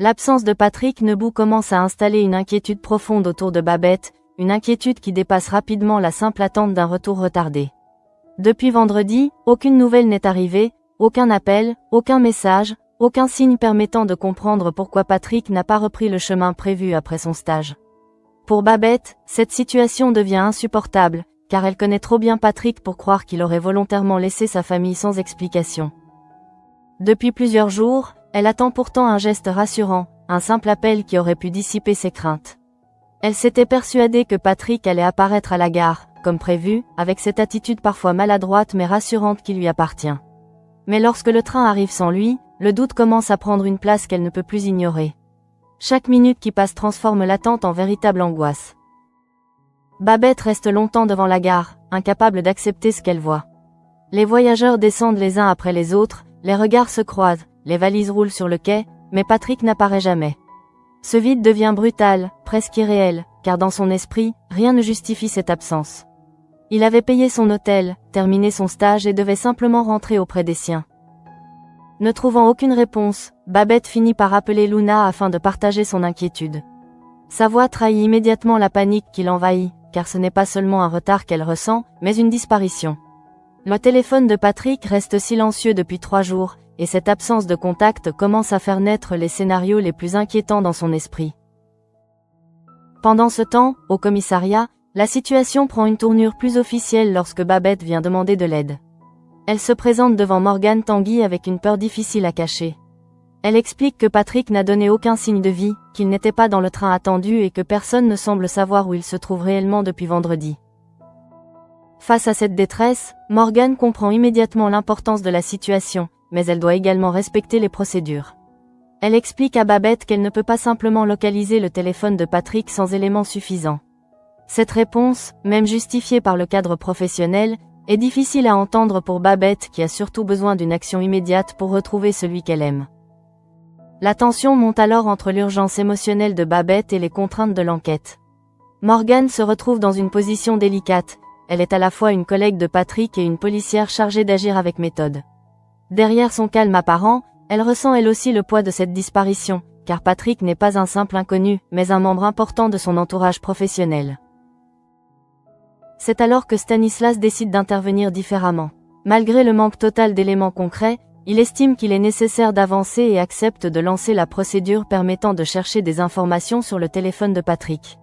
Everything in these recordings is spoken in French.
L'absence de Patrick Nebout commence à installer une inquiétude profonde autour de Babette, une inquiétude qui dépasse rapidement la simple attente d'un retour retardé. Depuis vendredi, aucune nouvelle n'est arrivée, aucun appel, aucun message, aucun signe permettant de comprendre pourquoi Patrick n'a pas repris le chemin prévu après son stage. Pour Babette, cette situation devient insupportable, car elle connaît trop bien Patrick pour croire qu'il aurait volontairement laissé sa famille sans explication. Depuis plusieurs jours, elle attend pourtant un geste rassurant, un simple appel qui aurait pu dissiper ses craintes. Elle s'était persuadée que Patrick allait apparaître à la gare, comme prévu, avec cette attitude parfois maladroite mais rassurante qui lui appartient. Mais lorsque le train arrive sans lui, le doute commence à prendre une place qu'elle ne peut plus ignorer. Chaque minute qui passe transforme l'attente en véritable angoisse. Babette reste longtemps devant la gare, incapable d'accepter ce qu'elle voit. Les voyageurs descendent les uns après les autres, les regards se croisent, les valises roulent sur le quai, mais Patrick n'apparaît jamais. Ce vide devient brutal, presque irréel, car dans son esprit, rien ne justifie cette absence. Il avait payé son hôtel, terminé son stage et devait simplement rentrer auprès des siens. Ne trouvant aucune réponse, Babette finit par appeler Luna afin de partager son inquiétude. Sa voix trahit immédiatement la panique qui l'envahit, car ce n'est pas seulement un retard qu'elle ressent, mais une disparition. Le téléphone de Patrick reste silencieux depuis 3 jours, et cette absence de contact commence à faire naître les scénarios les plus inquiétants dans son esprit. Pendant ce temps, au commissariat, la situation prend une tournure plus officielle lorsque Babette vient demander de l'aide. Elle se présente devant Morgane Tanguy avec une peur difficile à cacher. Elle explique que Patrick n'a donné aucun signe de vie, qu'il n'était pas dans le train attendu et que personne ne semble savoir où il se trouve réellement depuis vendredi. Face à cette détresse, Morgane comprend immédiatement l'importance de la situation, mais elle doit également respecter les procédures. Elle explique à Babette qu'elle ne peut pas simplement localiser le téléphone de Patrick sans éléments suffisants. Cette réponse, même justifiée par le cadre professionnel, est difficile à entendre pour Babette qui a surtout besoin d'une action immédiate pour retrouver celui qu'elle aime. La tension monte alors entre l'urgence émotionnelle de Babette et les contraintes de l'enquête. Morgane se retrouve dans une position délicate, elle est à la fois une collègue de Patrick et une policière chargée d'agir avec méthode. Derrière son calme apparent, elle ressent elle aussi le poids de cette disparition, car Patrick n'est pas un simple inconnu, mais un membre important de son entourage professionnel. C'est alors que Stanislas décide d'intervenir différemment. Malgré le manque total d'éléments concrets, il estime qu'il est nécessaire d'avancer et accepte de lancer la procédure permettant de chercher des informations sur le téléphone de Patrick.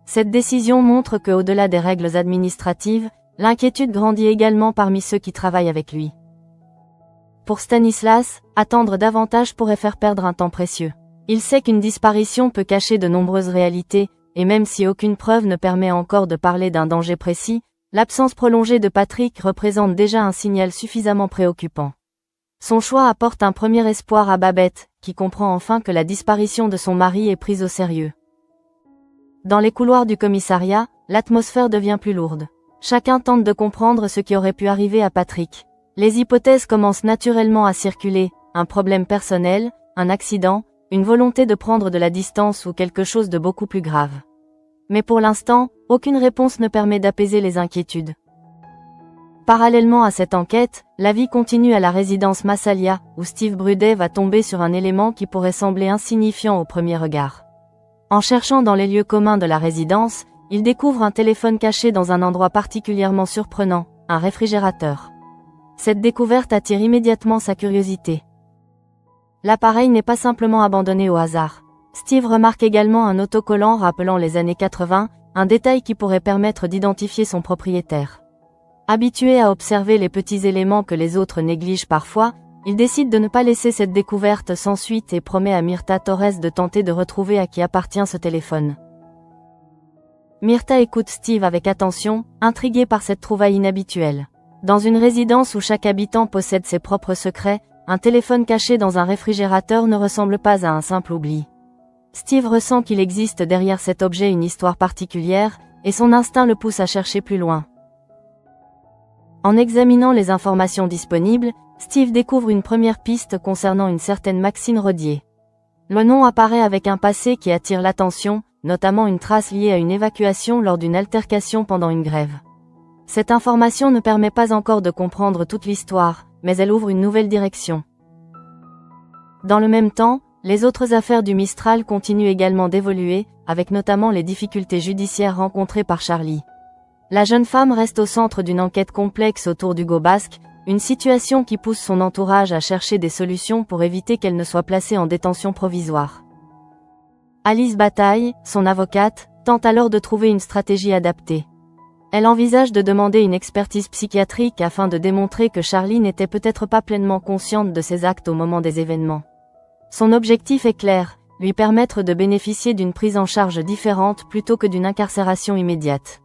Cette décision montre que, au-delà des règles administratives, l'inquiétude grandit également parmi ceux qui travaillent avec lui. Pour Stanislas, attendre davantage pourrait faire perdre un temps précieux. Il sait qu'une disparition peut cacher de nombreuses réalités, et même si aucune preuve ne permet encore de parler d'un danger précis, l'absence prolongée de Patrick représente déjà un signal suffisamment préoccupant. Son choix apporte un premier espoir à Babette, qui comprend enfin que la disparition de son mari est prise au sérieux. Dans les couloirs du commissariat, l'atmosphère devient plus lourde. Chacun tente de comprendre ce qui aurait pu arriver à Patrick. Les hypothèses commencent naturellement à circuler, un problème personnel, un accident, une volonté de prendre de la distance ou quelque chose de beaucoup plus grave. Mais pour l'instant, aucune réponse ne permet d'apaiser les inquiétudes. Parallèlement à cette enquête, la vie continue à la résidence Massalia, où Steve Brudet va tomber sur un élément qui pourrait sembler insignifiant au premier regard. En cherchant dans les lieux communs de la résidence, il découvre un téléphone caché dans un endroit particulièrement surprenant, un réfrigérateur. Cette découverte attire immédiatement sa curiosité. L'appareil n'est pas simplement abandonné au hasard. Steve remarque également un autocollant rappelant les années 80, un détail qui pourrait permettre d'identifier son propriétaire. Habitué à observer les petits éléments que les autres négligent parfois, il décide de ne pas laisser cette découverte sans suite et promet à Myrta Torres de tenter de retrouver à qui appartient ce téléphone. Myrta écoute Steve avec attention, intriguée par cette trouvaille inhabituelle. Dans une résidence où chaque habitant possède ses propres secrets, un téléphone caché dans un réfrigérateur ne ressemble pas à un simple oubli. Steve ressent qu'il existe derrière cet objet une histoire particulière, et son instinct le pousse à chercher plus loin. En examinant les informations disponibles, Steve découvre une première piste concernant une certaine Maxine Rodier. Le nom apparaît avec un passé qui attire l'attention, notamment une trace liée à une évacuation lors d'une altercation pendant une grève. Cette information ne permet pas encore de comprendre toute l'histoire, mais elle ouvre une nouvelle direction. Dans le même temps, les autres affaires du Mistral continuent également d'évoluer, avec notamment les difficultés judiciaires rencontrées par Charlie. La jeune femme reste au centre d'une enquête complexe autour d'Hugo Basque, une situation qui pousse son entourage à chercher des solutions pour éviter qu'elle ne soit placée en détention provisoire. Alice Bataille, son avocate, tente alors de trouver une stratégie adaptée. Elle envisage de demander une expertise psychiatrique afin de démontrer que Charlie n'était peut-être pas pleinement consciente de ses actes au moment des événements. Son objectif est clair, lui permettre de bénéficier d'une prise en charge différente plutôt que d'une incarcération immédiate.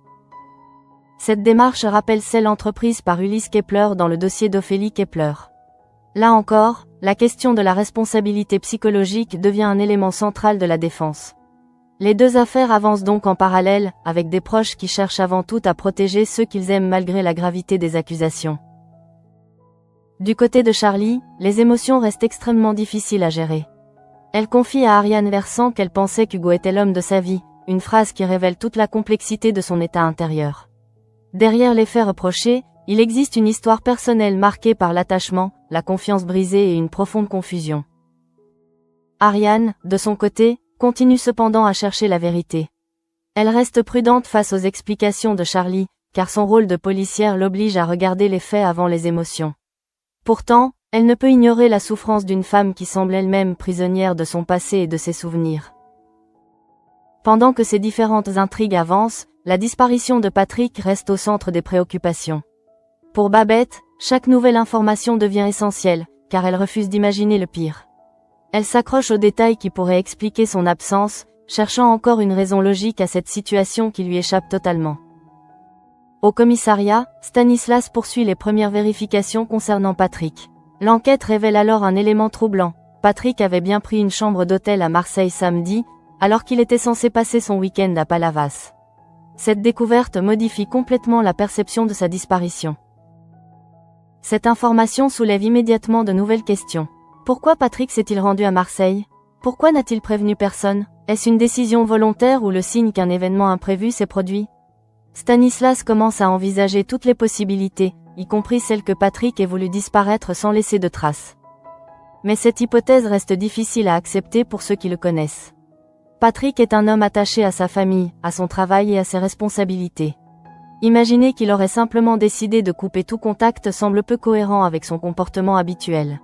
Cette démarche rappelle celle entreprise par Ulysse Kepler dans le dossier d'Ophélie Kepler. Là encore, la question de la responsabilité psychologique devient un élément central de la défense. Les deux affaires avancent donc en parallèle, avec des proches qui cherchent avant tout à protéger ceux qu'ils aiment malgré la gravité des accusations. Du côté de Charlie, les émotions restent extrêmement difficiles à gérer. Elle confie à Ariane Versant qu'elle pensait qu'Hugo était l'homme de sa vie, une phrase qui révèle toute la complexité de son état intérieur. Derrière les faits reprochés, il existe une histoire personnelle marquée par l'attachement, la confiance brisée et une profonde confusion. Ariane, de son côté, continue cependant à chercher la vérité. Elle reste prudente face aux explications de Charlie, car son rôle de policière l'oblige à regarder les faits avant les émotions. Pourtant, elle ne peut ignorer la souffrance d'une femme qui semble elle-même prisonnière de son passé et de ses souvenirs. Pendant que ces différentes intrigues avancent, la disparition de Patrick reste au centre des préoccupations. Pour Babette, chaque nouvelle information devient essentielle, car elle refuse d'imaginer le pire. Elle s'accroche aux détails qui pourraient expliquer son absence, cherchant encore une raison logique à cette situation qui lui échappe totalement. Au commissariat, Stanislas poursuit les premières vérifications concernant Patrick. L'enquête révèle alors un élément troublant. Patrick avait bien pris une chambre d'hôtel à Marseille samedi, alors qu'il était censé passer son week-end à Palavas. Cette découverte modifie complètement la perception de sa disparition. Cette information soulève immédiatement de nouvelles questions. Pourquoi Patrick s'est-il rendu à Marseille? Pourquoi n'a-t-il prévenu personne? Est-ce une décision volontaire ou le signe qu'un événement imprévu s'est produit? Stanislas commence à envisager toutes les possibilités, y compris celle que Patrick ait voulu disparaître sans laisser de traces. Mais cette hypothèse reste difficile à accepter pour ceux qui le connaissent. Patrick est un homme attaché à sa famille, à son travail et à ses responsabilités. Imaginer qu'il aurait simplement décidé de couper tout contact semble peu cohérent avec son comportement habituel.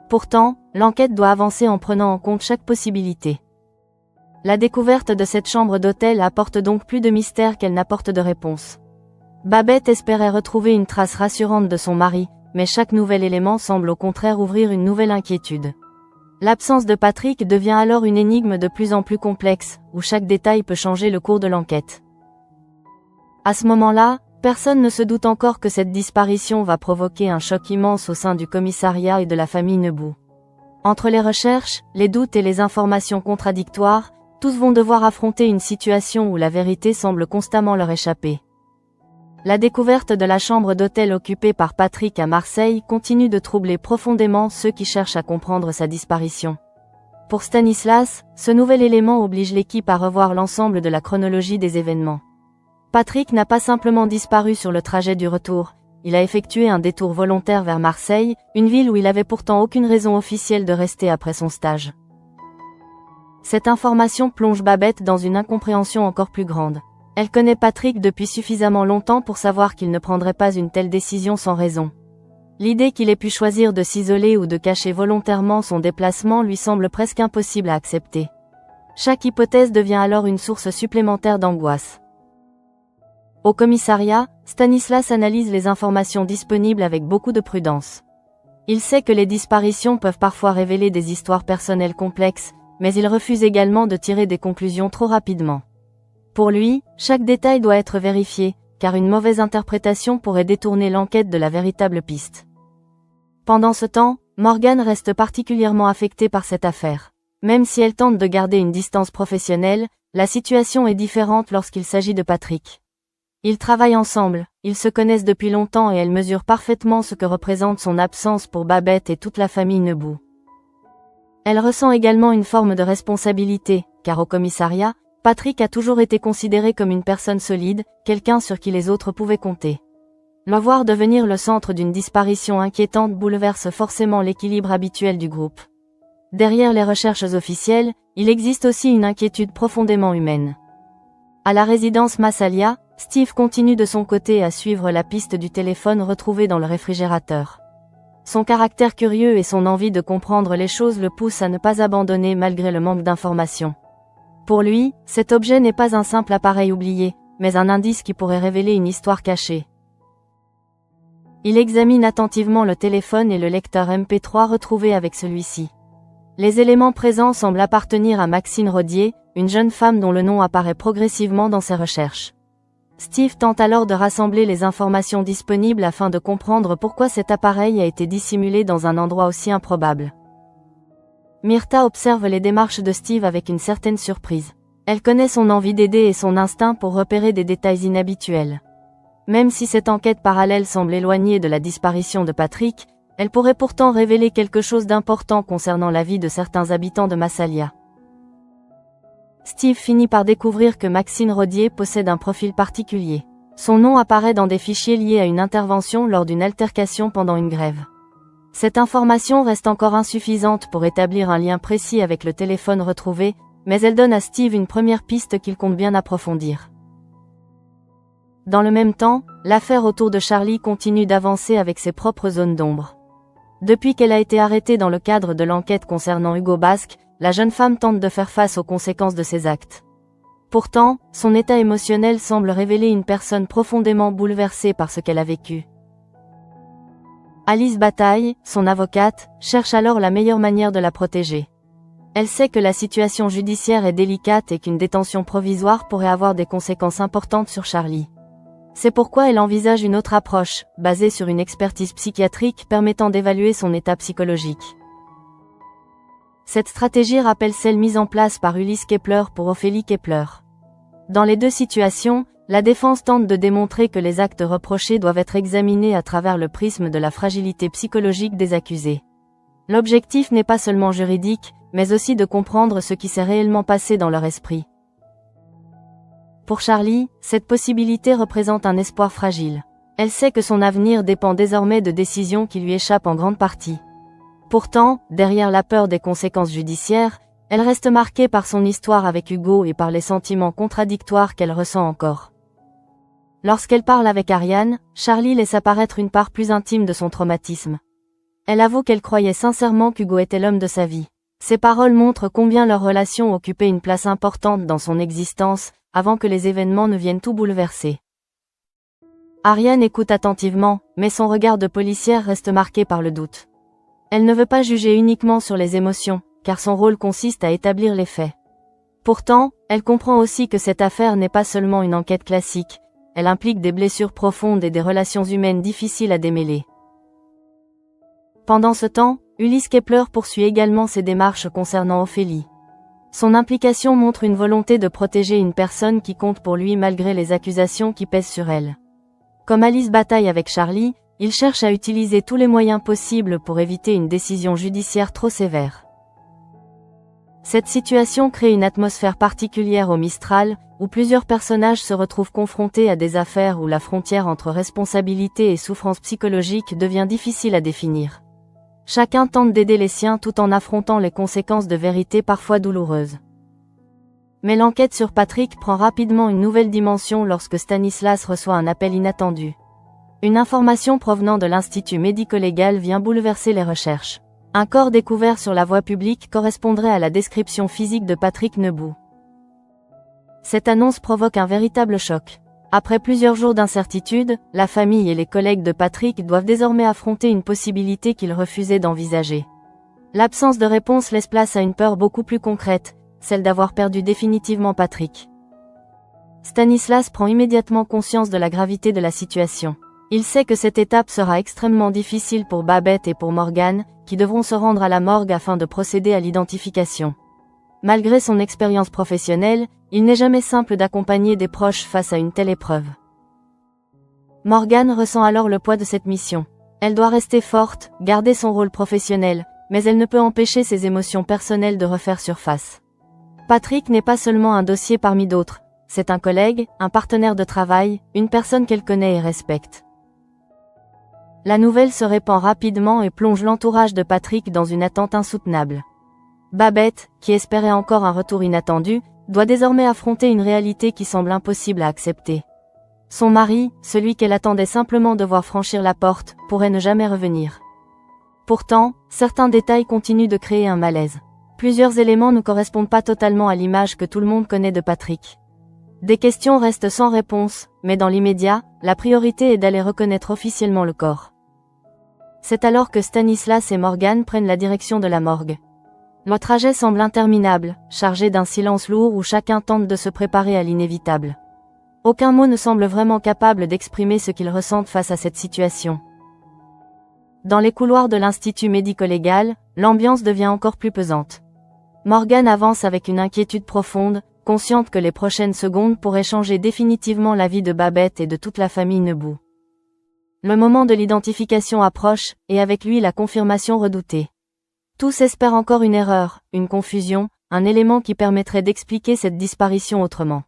Pourtant, l'enquête doit avancer en prenant en compte chaque possibilité. La découverte de cette chambre d'hôtel apporte donc plus de mystère qu'elle n'apporte de réponse. Babette espérait retrouver une trace rassurante de son mari, mais chaque nouvel élément semble au contraire ouvrir une nouvelle inquiétude. L'absence de Patrick devient alors une énigme de plus en plus complexe, où chaque détail peut changer le cours de l'enquête. À ce moment-là, personne ne se doute encore que cette disparition va provoquer un choc immense au sein du commissariat et de la famille Nebou. Entre les recherches, les doutes et les informations contradictoires, tous vont devoir affronter une situation où la vérité semble constamment leur échapper. La découverte de la chambre d'hôtel occupée par Patrick à Marseille continue de troubler profondément ceux qui cherchent à comprendre sa disparition. Pour Stanislas, ce nouvel élément oblige l'équipe à revoir l'ensemble de la chronologie des événements. Patrick n'a pas simplement disparu sur le trajet du retour, il a effectué un détour volontaire vers Marseille, une ville où il avait pourtant aucune raison officielle de rester après son stage. Cette information plonge Babette dans une incompréhension encore plus grande. Elle connaît Patrick depuis suffisamment longtemps pour savoir qu'il ne prendrait pas une telle décision sans raison. L'idée qu'il ait pu choisir de s'isoler ou de cacher volontairement son déplacement lui semble presque impossible à accepter. Chaque hypothèse devient alors une source supplémentaire d'angoisse. Au commissariat, Stanislas analyse les informations disponibles avec beaucoup de prudence. Il sait que les disparitions peuvent parfois révéler des histoires personnelles complexes, mais il refuse également de tirer des conclusions trop rapidement. Pour lui, chaque détail doit être vérifié, car une mauvaise interprétation pourrait détourner l'enquête de la véritable piste. Pendant ce temps, Morgane reste particulièrement affectée par cette affaire. Même si elle tente de garder une distance professionnelle, la situation est différente lorsqu'il s'agit de Patrick. Ils travaillent ensemble, ils se connaissent depuis longtemps et elle mesure parfaitement ce que représente son absence pour Babette et toute la famille Nebou. Elle ressent également une forme de responsabilité, car au commissariat, Patrick a toujours été considéré comme une personne solide, quelqu'un sur qui les autres pouvaient compter. Le voir devenir le centre d'une disparition inquiétante bouleverse forcément l'équilibre habituel du groupe. Derrière les recherches officielles, il existe aussi une inquiétude profondément humaine. À la résidence Massalia, Steve continue de son côté à suivre la piste du téléphone retrouvé dans le réfrigérateur. Son caractère curieux et son envie de comprendre les choses le poussent à ne pas abandonner malgré le manque d'informations. Pour lui, cet objet n'est pas un simple appareil oublié, mais un indice qui pourrait révéler une histoire cachée. Il examine attentivement le téléphone et le lecteur MP3 retrouvé avec celui-ci. Les éléments présents semblent appartenir à Maxine Rodier, une jeune femme dont le nom apparaît progressivement dans ses recherches. Steve tente alors de rassembler les informations disponibles afin de comprendre pourquoi cet appareil a été dissimulé dans un endroit aussi improbable. Myrta observe les démarches de Steve avec une certaine surprise. Elle connaît son envie d'aider et son instinct pour repérer des détails inhabituels. Même si cette enquête parallèle semble éloignée de la disparition de Patrick, elle pourrait pourtant révéler quelque chose d'important concernant la vie de certains habitants de Massalia. Steve finit par découvrir que Maxine Rodier possède un profil particulier. Son nom apparaît dans des fichiers liés à une intervention lors d'une altercation pendant une grève. Cette information reste encore insuffisante pour établir un lien précis avec le téléphone retrouvé, mais elle donne à Steve une première piste qu'il compte bien approfondir. Dans le même temps, l'affaire autour de Charlie continue d'avancer avec ses propres zones d'ombre. Depuis qu'elle a été arrêtée dans le cadre de l'enquête concernant Hugo Basque, la jeune femme tente de faire face aux conséquences de ses actes. Pourtant, son état émotionnel semble révéler une personne profondément bouleversée par ce qu'elle a vécu. Alice Bataille, son avocate, cherche alors la meilleure manière de la protéger. Elle sait que la situation judiciaire est délicate et qu'une détention provisoire pourrait avoir des conséquences importantes sur Charlie. C'est pourquoi elle envisage une autre approche, basée sur une expertise psychiatrique permettant d'évaluer son état psychologique. Cette stratégie rappelle celle mise en place par Ulysse Kepler pour Ophélie Kepler. Dans les deux situations, la défense tente de démontrer que les actes reprochés doivent être examinés à travers le prisme de la fragilité psychologique des accusés. L'objectif n'est pas seulement juridique, mais aussi de comprendre ce qui s'est réellement passé dans leur esprit. Pour Charlie, cette possibilité représente un espoir fragile. Elle sait que son avenir dépend désormais de décisions qui lui échappent en grande partie. Pourtant, derrière la peur des conséquences judiciaires, elle reste marquée par son histoire avec Hugo et par les sentiments contradictoires qu'elle ressent encore. Lorsqu'elle parle avec Ariane, Charlie laisse apparaître une part plus intime de son traumatisme. Elle avoue qu'elle croyait sincèrement qu'Hugo était l'homme de sa vie. Ces paroles montrent combien leur relation occupait une place importante dans son existence, avant que les événements ne viennent tout bouleverser. Ariane écoute attentivement, mais son regard de policière reste marqué par le doute. Elle ne veut pas juger uniquement sur les émotions, car son rôle consiste à établir les faits. Pourtant, elle comprend aussi que cette affaire n'est pas seulement une enquête classique, elle implique des blessures profondes et des relations humaines difficiles à démêler. Pendant ce temps, Ulysse Kepler poursuit également ses démarches concernant Ophélie. Son implication montre une volonté de protéger une personne qui compte pour lui malgré les accusations qui pèsent sur elle. Comme Alice Bataille avec Charlie, il cherche à utiliser tous les moyens possibles pour éviter une décision judiciaire trop sévère. Cette situation crée une atmosphère particulière au Mistral, où plusieurs personnages se retrouvent confrontés à des affaires où la frontière entre responsabilité et souffrance psychologique devient difficile à définir. Chacun tente d'aider les siens tout en affrontant les conséquences de vérités parfois douloureuses. Mais l'enquête sur Patrick prend rapidement une nouvelle dimension lorsque Stanislas reçoit un appel inattendu. Une information provenant de l'Institut médico-légal vient bouleverser les recherches. Un corps découvert sur la voie publique correspondrait à la description physique de Patrick Nebout. Cette annonce provoque un véritable choc. Après plusieurs jours d'incertitude, la famille et les collègues de Patrick doivent désormais affronter une possibilité qu'ils refusaient d'envisager. L'absence de réponse laisse place à une peur beaucoup plus concrète, celle d'avoir perdu définitivement Patrick. Stanislas prend immédiatement conscience de la gravité de la situation. Il sait que cette étape sera extrêmement difficile pour Babette et pour Morgane, qui devront se rendre à la morgue afin de procéder à l'identification. Malgré son expérience professionnelle, il n'est jamais simple d'accompagner des proches face à une telle épreuve. Morgane ressent alors le poids de cette mission. Elle doit rester forte, garder son rôle professionnel, mais elle ne peut empêcher ses émotions personnelles de refaire surface. Patrick n'est pas seulement un dossier parmi d'autres, c'est un collègue, un partenaire de travail, une personne qu'elle connaît et respecte. La nouvelle se répand rapidement et plonge l'entourage de Patrick dans une attente insoutenable. Babette, qui espérait encore un retour inattendu, doit désormais affronter une réalité qui semble impossible à accepter. Son mari, celui qu'elle attendait simplement de voir franchir la porte, pourrait ne jamais revenir. Pourtant, certains détails continuent de créer un malaise. Plusieurs éléments ne correspondent pas totalement à l'image que tout le monde connaît de Patrick. Des questions restent sans réponse, mais dans l'immédiat, la priorité est d'aller reconnaître officiellement le corps. C'est alors que Stanislas et Morgane prennent la direction de la morgue. Le trajet semble interminable, chargé d'un silence lourd où chacun tente de se préparer à l'inévitable. Aucun mot ne semble vraiment capable d'exprimer ce qu'ils ressentent face à cette situation. Dans les couloirs de l'Institut médico-légal, l'ambiance devient encore plus pesante. Morgane avance avec une inquiétude profonde, consciente que les prochaines secondes pourraient changer définitivement la vie de Babette et de toute la famille Nebout. Le moment de l'identification approche, et avec lui la confirmation redoutée. Tous espèrent encore une erreur, une confusion, un élément qui permettrait d'expliquer cette disparition autrement.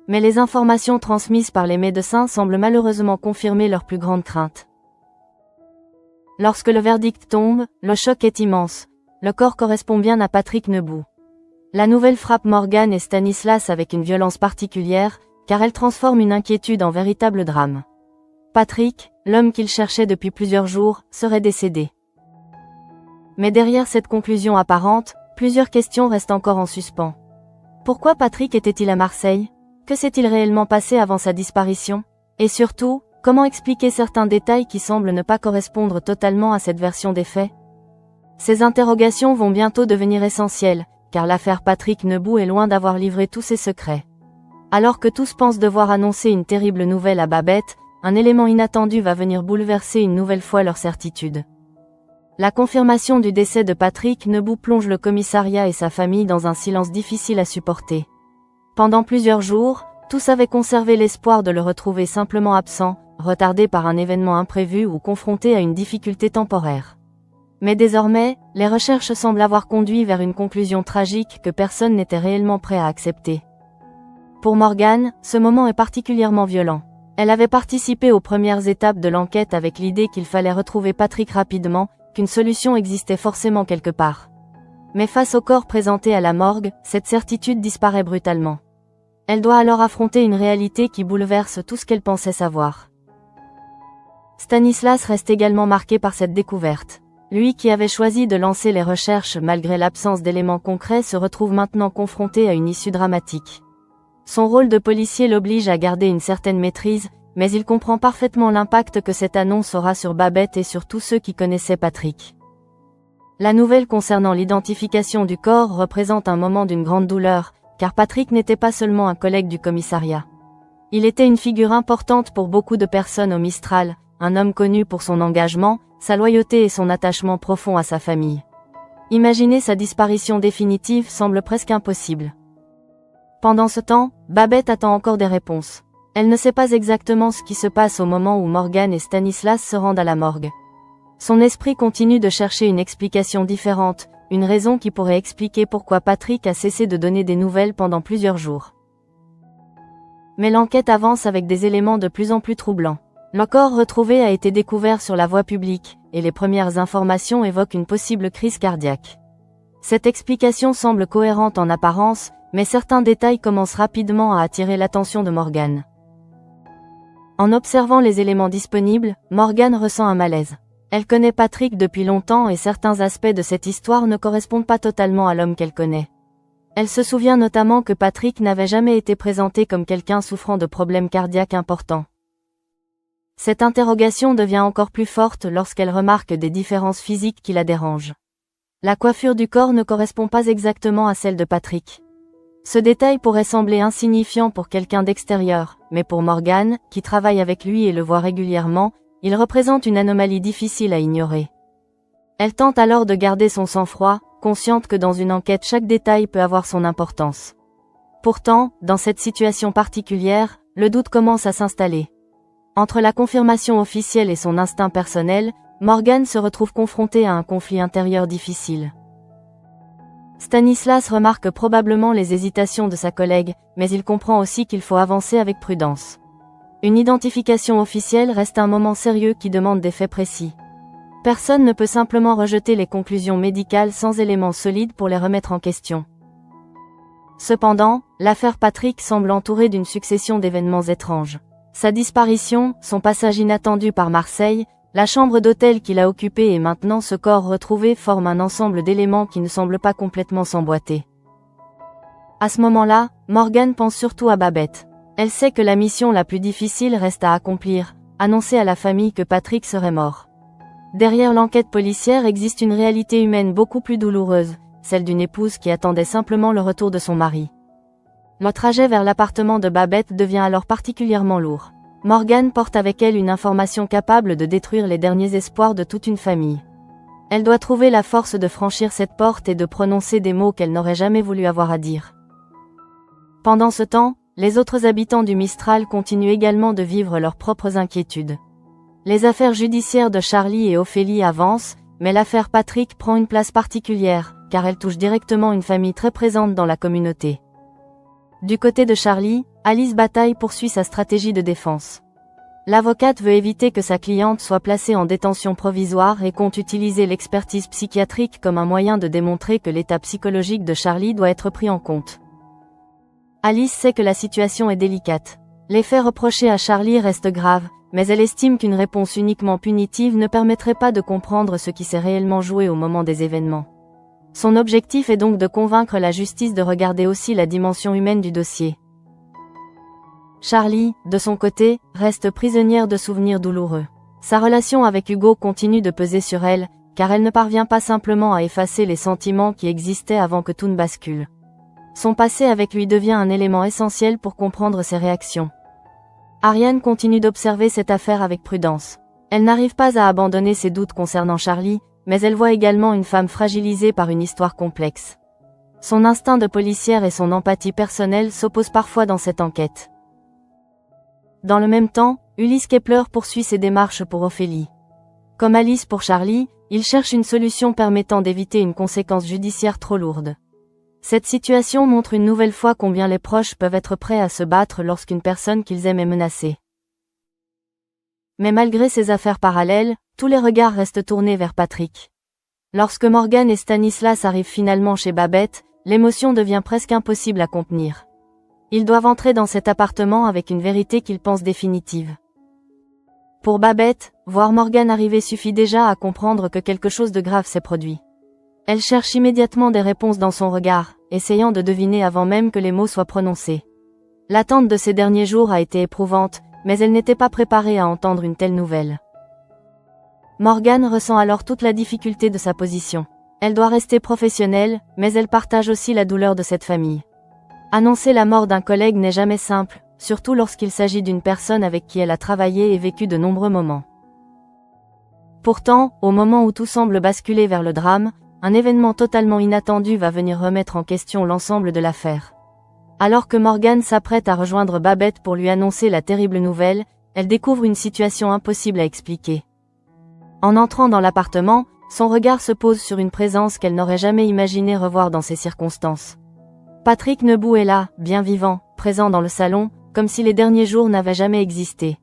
Mais les informations transmises par les médecins semblent malheureusement confirmer leurs plus grandes craintes. Lorsque le verdict tombe, le choc est immense. Le corps correspond bien à Patrick Nebout. La nouvelle frappe Morgane et Stanislas avec une violence particulière, car elle transforme une inquiétude en véritable drame. Patrick, l'homme qu'ils cherchaient depuis plusieurs jours, serait décédé. Mais derrière cette conclusion apparente, plusieurs questions restent encore en suspens. Pourquoi Patrick était-il à Marseille ? Que s'est-il réellement passé avant sa disparition ? Et surtout, comment expliquer certains détails qui semblent ne pas correspondre totalement à cette version des faits ? Ces interrogations vont bientôt devenir essentielles, car l'affaire Patrick Nebout est loin d'avoir livré tous ses secrets. Alors que tous pensent devoir annoncer une terrible nouvelle à Babette, un élément inattendu va venir bouleverser une nouvelle fois leur certitude. La confirmation du décès de Patrick Nebout plonge le commissariat et sa famille dans un silence difficile à supporter. Pendant plusieurs jours, tous avaient conservé l'espoir de le retrouver simplement absent, retardé par un événement imprévu ou confronté à une difficulté temporaire. Mais désormais, les recherches semblent avoir conduit vers une conclusion tragique que personne n'était réellement prêt à accepter. Pour Morgane, ce moment est particulièrement violent. Elle avait participé aux premières étapes de l'enquête avec l'idée qu'il fallait retrouver Patrick rapidement, qu'une solution existait forcément quelque part. Mais face au corps présenté à la morgue, cette certitude disparaît brutalement. Elle doit alors affronter une réalité qui bouleverse tout ce qu'elle pensait savoir. Stanislas reste également marqué par cette découverte. Lui qui avait choisi de lancer les recherches malgré l'absence d'éléments concrets se retrouve maintenant confronté à une issue dramatique. Son rôle de policier l'oblige à garder une certaine maîtrise, mais il comprend parfaitement l'impact que cette annonce aura sur Babette et sur tous ceux qui connaissaient Patrick. La nouvelle concernant l'identification du corps représente un moment d'une grande douleur, car Patrick n'était pas seulement un collègue du commissariat. Il était une figure importante pour beaucoup de personnes au Mistral, un homme connu pour son engagement, sa loyauté et son attachement profond à sa famille. Imaginer sa disparition définitive semble presque impossible. Pendant ce temps, Babette attend encore des réponses. Elle ne sait pas exactement ce qui se passe au moment où Morgane et Stanislas se rendent à la morgue. Son esprit continue de chercher une explication différente, une raison qui pourrait expliquer pourquoi Patrick a cessé de donner des nouvelles pendant plusieurs jours. Mais l'enquête avance avec des éléments de plus en plus troublants. Le corps retrouvé a été découvert sur la voie publique, et les premières informations évoquent une possible crise cardiaque. Cette explication semble cohérente en apparence, mais certains détails commencent rapidement à attirer l'attention de Morgane. En observant les éléments disponibles, Morgane ressent un malaise. Elle connaît Patrick depuis longtemps et certains aspects de cette histoire ne correspondent pas totalement à l'homme qu'elle connaît. Elle se souvient notamment que Patrick n'avait jamais été présenté comme quelqu'un souffrant de problèmes cardiaques importants. Cette interrogation devient encore plus forte lorsqu'elle remarque des différences physiques qui la dérangent. La coiffure du corps ne correspond pas exactement à celle de Patrick. Ce détail pourrait sembler insignifiant pour quelqu'un d'extérieur, mais pour Morgane, qui travaille avec lui et le voit régulièrement, il représente une anomalie difficile à ignorer. Elle tente alors de garder son sang-froid, consciente que dans une enquête chaque détail peut avoir son importance. Pourtant, dans cette situation particulière, le doute commence à s'installer. Entre la confirmation officielle et son instinct personnel, Morgane se retrouve confrontée à un conflit intérieur difficile. Stanislas remarque probablement les hésitations de sa collègue, mais il comprend aussi qu'il faut avancer avec prudence. Une identification officielle reste un moment sérieux qui demande des faits précis. Personne ne peut simplement rejeter les conclusions médicales sans éléments solides pour les remettre en question. Cependant, l'affaire Patrick semble entourée d'une succession d'événements étranges. Sa disparition, son passage inattendu par Marseille, la chambre d'hôtel qu'il a occupée et maintenant ce corps retrouvé forment un ensemble d'éléments qui ne semblent pas complètement s'emboîter. À ce moment-là, Morgane pense surtout à Babette. Elle sait que la mission la plus difficile reste à accomplir, annoncer à la famille que Patrick serait mort. Derrière l'enquête policière existe une réalité humaine beaucoup plus douloureuse, celle d'une épouse qui attendait simplement le retour de son mari. Le trajet vers l'appartement de Babette devient alors particulièrement lourd. Morgane porte avec elle une information capable de détruire les derniers espoirs de toute une famille. Elle doit trouver la force de franchir cette porte et de prononcer des mots qu'elle n'aurait jamais voulu avoir à dire. Pendant ce temps, les autres habitants du Mistral continuent également de vivre leurs propres inquiétudes. Les affaires judiciaires de Charlie et Ophélie avancent, mais l'affaire Patrick prend une place particulière, car elle touche directement une famille très présente dans la communauté. Du côté de Charlie, Alice Bataille poursuit sa stratégie de défense. L'avocate veut éviter que sa cliente soit placée en détention provisoire et compte utiliser l'expertise psychiatrique comme un moyen de démontrer que l'état psychologique de Charlie doit être pris en compte. Alice sait que la situation est délicate. Les faits reprochés à Charlie restent graves, mais elle estime qu'une réponse uniquement punitive ne permettrait pas de comprendre ce qui s'est réellement joué au moment des événements. Son objectif est donc de convaincre la justice de regarder aussi la dimension humaine du dossier. Charlie, de son côté, reste prisonnière de souvenirs douloureux. Sa relation avec Hugo continue de peser sur elle, car elle ne parvient pas simplement à effacer les sentiments qui existaient avant que tout ne bascule. Son passé avec lui devient un élément essentiel pour comprendre ses réactions. Ariane continue d'observer cette affaire avec prudence. Elle n'arrive pas à abandonner ses doutes concernant Charlie, mais elle voit également une femme fragilisée par une histoire complexe. Son instinct de policière et son empathie personnelle s'opposent parfois dans cette enquête. Dans le même temps, Ulysse Kepler poursuit ses démarches pour Ophélie. Comme Alice pour Charlie, il cherche une solution permettant d'éviter une conséquence judiciaire trop lourde. Cette situation montre une nouvelle fois combien les proches peuvent être prêts à se battre lorsqu'une personne qu'ils aiment est menacée. Mais malgré ces affaires parallèles, tous les regards restent tournés vers Patrick. Lorsque Morgane et Stanislas arrivent finalement chez Babette, l'émotion devient presque impossible à contenir. Ils doivent entrer dans cet appartement avec une vérité qu'ils pensent définitive. Pour Babette, voir Morgane arriver suffit déjà à comprendre que quelque chose de grave s'est produit. Elle cherche immédiatement des réponses dans son regard, essayant de deviner avant même que les mots soient prononcés. L'attente de ces derniers jours a été éprouvante, mais elle n'était pas préparée à entendre une telle nouvelle. Morgane ressent alors toute la difficulté de sa position. Elle doit rester professionnelle, mais elle partage aussi la douleur de cette famille. Annoncer la mort d'un collègue n'est jamais simple, surtout lorsqu'il s'agit d'une personne avec qui elle a travaillé et vécu de nombreux moments. Pourtant, au moment où tout semble basculer vers le drame, un événement totalement inattendu va venir remettre en question l'ensemble de l'affaire. Alors que Morgane s'apprête à rejoindre Babette pour lui annoncer la terrible nouvelle, elle découvre une situation impossible à expliquer. En entrant dans l'appartement, son regard se pose sur une présence qu'elle n'aurait jamais imaginé revoir dans ces circonstances. Patrick Nebou est là, bien vivant, présent dans le salon, comme si les derniers jours n'avaient jamais existé.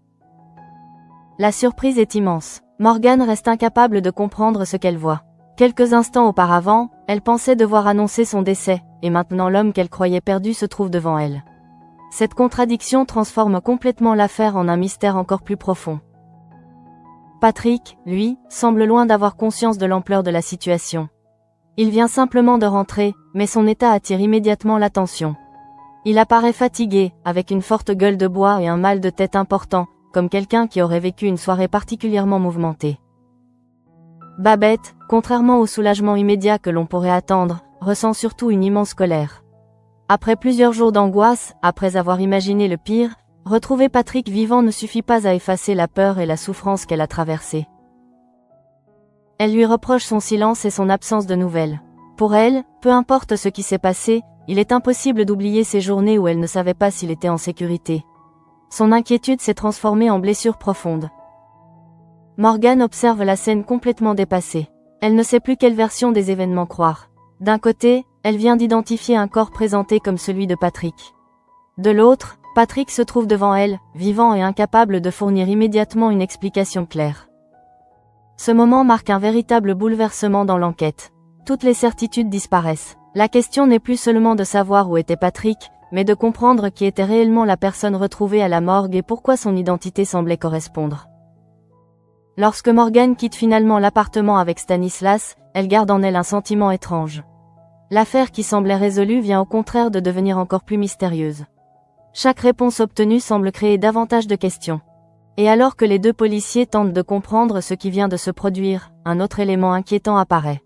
La surprise est immense. Morgane reste incapable de comprendre ce qu'elle voit. Quelques instants auparavant, elle pensait devoir annoncer son décès, et maintenant l'homme qu'elle croyait perdu se trouve devant elle. Cette contradiction transforme complètement l'affaire en un mystère encore plus profond. Patrick, lui, semble loin d'avoir conscience de l'ampleur de la situation. Il vient simplement de rentrer, mais son état attire immédiatement l'attention. Il apparaît fatigué, avec une forte gueule de bois et un mal de tête important, comme quelqu'un qui aurait vécu une soirée particulièrement mouvementée. Babette, contrairement au soulagement immédiat que l'on pourrait attendre, ressent surtout une immense colère. Après plusieurs jours d'angoisse, après avoir imaginé le pire, retrouver Patrick vivant ne suffit pas à effacer la peur et la souffrance qu'elle a traversée. Elle lui reproche son silence et son absence de nouvelles. Pour elle, peu importe ce qui s'est passé, il est impossible d'oublier ces journées où elle ne savait pas s'il était en sécurité. Son inquiétude s'est transformée en blessure profonde. Morgane observe la scène complètement dépassée. Elle ne sait plus quelle version des événements croire. D'un côté, elle vient d'identifier un corps présenté comme celui de Patrick. De l'autre, Patrick se trouve devant elle, vivant et incapable de fournir immédiatement une explication claire. Ce moment marque un véritable bouleversement dans l'enquête. Toutes les certitudes disparaissent. La question n'est plus seulement de savoir où était Patrick, mais de comprendre qui était réellement la personne retrouvée à la morgue et pourquoi son identité semblait correspondre. Lorsque Morgane quitte finalement l'appartement avec Stanislas, elle garde en elle un sentiment étrange. L'affaire qui semblait résolue vient au contraire de devenir encore plus mystérieuse. Chaque réponse obtenue semble créer davantage de questions. Et alors que les deux policiers tentent de comprendre ce qui vient de se produire, un autre élément inquiétant apparaît.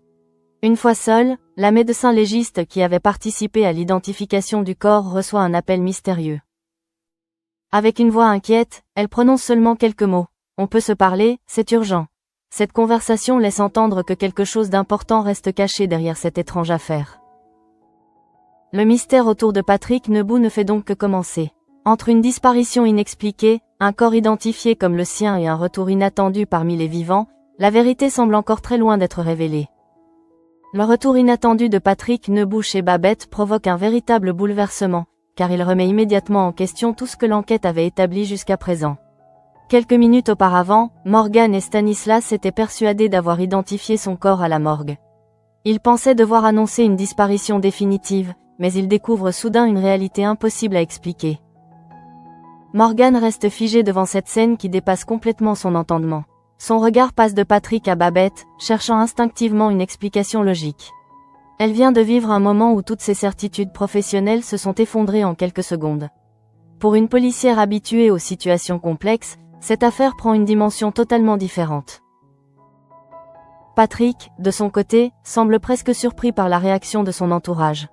Une fois seule, la médecin légiste qui avait participé à l'identification du corps reçoit un appel mystérieux. Avec une voix inquiète, elle prononce seulement quelques mots. « On peut se parler, c'est urgent ». Cette conversation laisse entendre que quelque chose d'important reste caché derrière cette étrange affaire. Le mystère autour de Patrick Nebou ne fait donc que commencer. Entre une disparition inexpliquée, un corps identifié comme le sien et un retour inattendu parmi les vivants, la vérité semble encore très loin d'être révélée. Le retour inattendu de Patrick Nebou chez Babette provoque un véritable bouleversement, car il remet immédiatement en question tout ce que l'enquête avait établi jusqu'à présent. Quelques minutes auparavant, Morgane et Stanislas s'étaient persuadés d'avoir identifié son corps à la morgue. Ils pensaient devoir annoncer une disparition définitive, mais ils découvrent soudain une réalité impossible à expliquer. Morgane reste figée devant cette scène qui dépasse complètement son entendement. Son regard passe de Patrick à Babette, cherchant instinctivement une explication logique. Elle vient de vivre un moment où toutes ses certitudes professionnelles se sont effondrées en quelques secondes. Pour une policière habituée aux situations complexes, cette affaire prend une dimension totalement différente. Patrick, de son côté, semble presque surpris par la réaction de son entourage.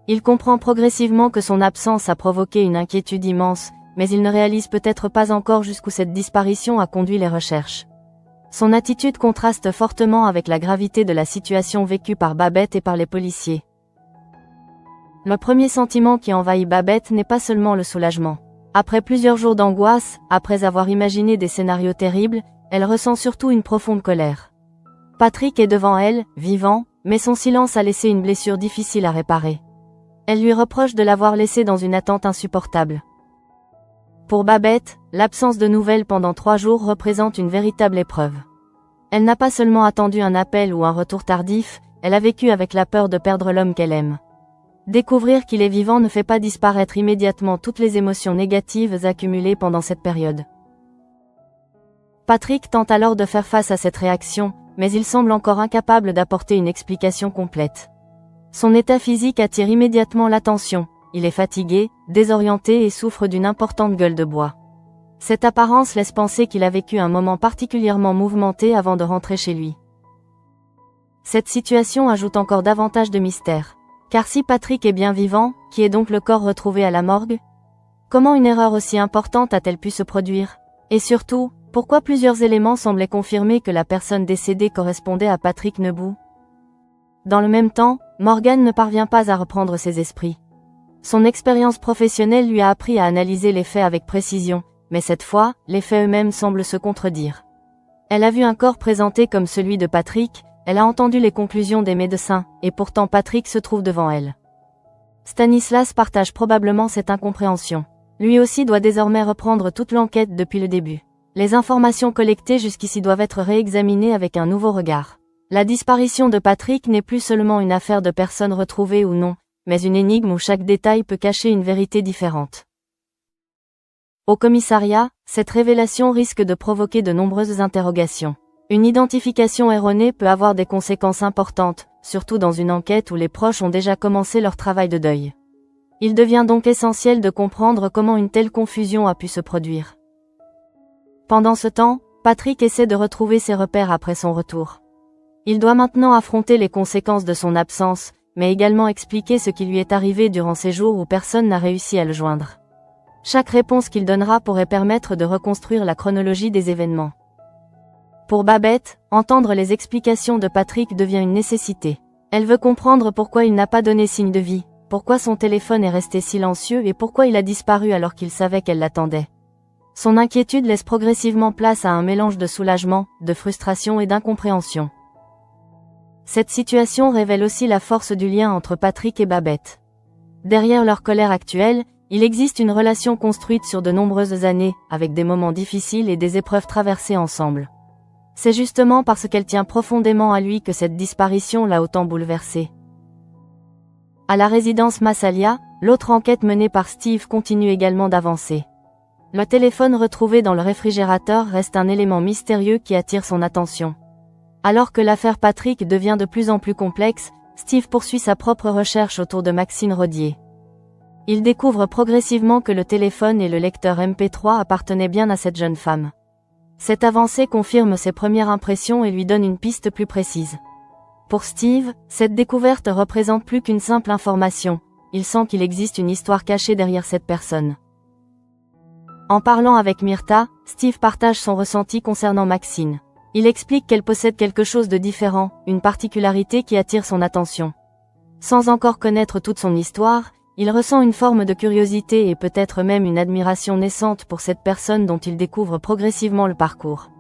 Il comprend progressivement que son absence a provoqué une inquiétude immense, mais il ne réalise peut-être pas encore jusqu'où cette disparition a conduit les recherches. Son attitude contraste fortement avec la gravité de la situation vécue par Babette et par les policiers. Le premier sentiment qui envahit Babette n'est pas seulement le soulagement. Après plusieurs jours d'angoisse, après avoir imaginé des scénarios terribles, elle ressent surtout une profonde colère. Patrick est devant elle, vivant, mais son silence a laissé une blessure difficile à réparer. Elle lui reproche de l'avoir laissé dans une attente insupportable. Pour Babette, l'absence de nouvelles pendant 3 jours représente une véritable épreuve. Elle n'a pas seulement attendu un appel ou un retour tardif, elle a vécu avec la peur de perdre l'homme qu'elle aime. Découvrir qu'il est vivant ne fait pas disparaître immédiatement toutes les émotions négatives accumulées pendant cette période. Patrick tente alors de faire face à cette réaction, mais il semble encore incapable d'apporter une explication complète. Son état physique attire immédiatement l'attention, il est fatigué, désorienté et souffre d'une importante gueule de bois. Cette apparence laisse penser qu'il a vécu un moment particulièrement mouvementé avant de rentrer chez lui. Cette situation ajoute encore davantage de mystère. Car si Patrick est bien vivant, qui est donc le corps retrouvé à la morgue? Comment une erreur aussi importante a-t-elle pu se produire? Et surtout, pourquoi plusieurs éléments semblaient confirmer que la personne décédée correspondait à Patrick Nebou? Dans le même temps, Morgane ne parvient pas à reprendre ses esprits. Son expérience professionnelle lui a appris à analyser les faits avec précision, mais cette fois, les faits eux-mêmes semblent se contredire. Elle a vu un corps présenté comme celui de Patrick, elle a entendu les conclusions des médecins, et pourtant Patrick se trouve devant elle. Stanislas partage probablement cette incompréhension. Lui aussi doit désormais reprendre toute l'enquête depuis le début. Les informations collectées jusqu'ici doivent être réexaminées avec un nouveau regard. La disparition de Patrick n'est plus seulement une affaire de personnes retrouvées ou non, mais une énigme où chaque détail peut cacher une vérité différente. Au commissariat, cette révélation risque de provoquer de nombreuses interrogations. Une identification erronée peut avoir des conséquences importantes, surtout dans une enquête où les proches ont déjà commencé leur travail de deuil. Il devient donc essentiel de comprendre comment une telle confusion a pu se produire. Pendant ce temps, Patrick essaie de retrouver ses repères après son retour. Il doit maintenant affronter les conséquences de son absence, mais également expliquer ce qui lui est arrivé durant ces jours où personne n'a réussi à le joindre. Chaque réponse qu'il donnera pourrait permettre de reconstruire la chronologie des événements. Pour Babette, entendre les explications de Patrick devient une nécessité. Elle veut comprendre pourquoi il n'a pas donné signe de vie, pourquoi son téléphone est resté silencieux et pourquoi il a disparu alors qu'il savait qu'elle l'attendait. Son inquiétude laisse progressivement place à un mélange de soulagement, de frustration et d'incompréhension. Cette situation révèle aussi la force du lien entre Patrick et Babette. Derrière leur colère actuelle, il existe une relation construite sur de nombreuses années, avec des moments difficiles et des épreuves traversées ensemble. C'est justement parce qu'elle tient profondément à lui que cette disparition l'a autant bouleversée. À la résidence Massalia, l'autre enquête menée par Steve continue également d'avancer. Le téléphone retrouvé dans le réfrigérateur reste un élément mystérieux qui attire son attention. Alors que l'affaire Patrick devient de plus en plus complexe, Steve poursuit sa propre recherche autour de Maxine Rodier. Il découvre progressivement que le téléphone et le lecteur MP3 appartenaient bien à cette jeune femme. Cette avancée confirme ses premières impressions et lui donne une piste plus précise. Pour Steve, cette découverte représente plus qu'une simple information, il sent qu'il existe une histoire cachée derrière cette personne. En parlant avec Myrta, Steve partage son ressenti concernant Maxine. Il explique qu'elle possède quelque chose de différent, une particularité qui attire son attention. Sans encore connaître toute son histoire, il ressent une forme de curiosité et peut-être même une admiration naissante pour cette personne dont il découvre progressivement le parcours.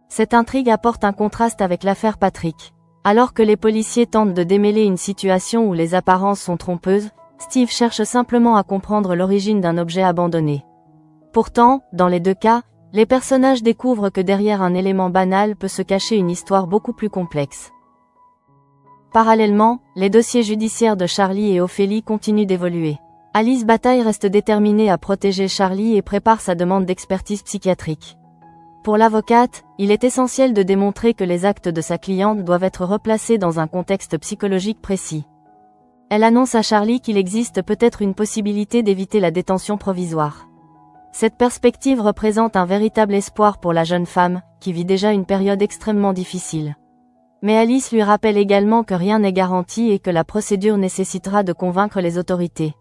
Cette intrigue apporte un contraste avec l'affaire Patrick. Alors que les policiers tentent de démêler une situation où les apparences sont trompeuses, Steve cherche simplement à comprendre l'origine d'un objet abandonné. Pourtant, dans les deux cas, les personnages découvrent que derrière un élément banal peut se cacher une histoire beaucoup plus complexe. Parallèlement, les dossiers judiciaires de Charlie et Ophélie continuent d'évoluer. Alice Bataille reste déterminée à protéger Charlie et prépare sa demande d'expertise psychiatrique. Pour l'avocate, il est essentiel de démontrer que les actes de sa cliente doivent être replacés dans un contexte psychologique précis. Elle annonce à Charlie qu'il existe peut-être une possibilité d'éviter la détention provisoire. Cette perspective représente un véritable espoir pour la jeune femme, qui vit déjà une période extrêmement difficile. Mais Alice lui rappelle également que rien n'est garanti et que la procédure nécessitera de convaincre les autorités.